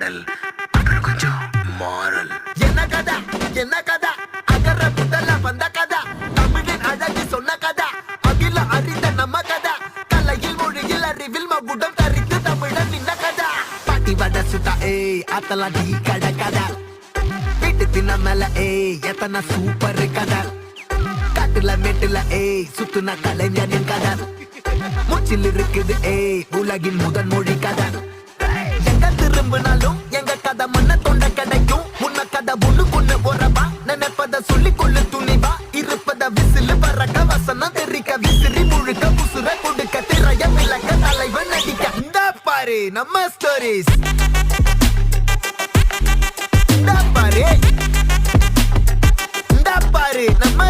பாடல் அப்புறம் கொஞ்சம் மாறல். என்ன கதை அகர முதல வந்த கதை தமிழின் அழகு சொன்ன கதை அகில அறிந்த நம்ம கதை கலையில் மொழியில் அறிவில் மகுடம் தரித்து தமிழன் நின்ன கதை பாட்டி வட சுட்டா அத்தலாம் டீ கடை கதை வீட்டு தின்ன மேல எத்தனை சூப்பர் கதை காட்டுல மேட்டுல சுத்துன கலைஞனின் கதை மூச்சில் இருக்குது உலகின் முதன் மொழி கதை எங்க திரும்பினாலும் எங்க கதை மண்ண தொண்ட கிடைக்கும் முன்ன கதை ஒண்ணு போறவா நினைப்பத சொல்லி கொள்ளு துணிவா இருப்பத விசிலு பறக்க வசனம் தெரிக்க விசிறி முழுக்க புசுர கொடுக்க திரைய விளக்க தலைவன் நடிக்க இந்த பாரு நம்ம ஸ்டோரிஸ் இந்த பாரு நம்ம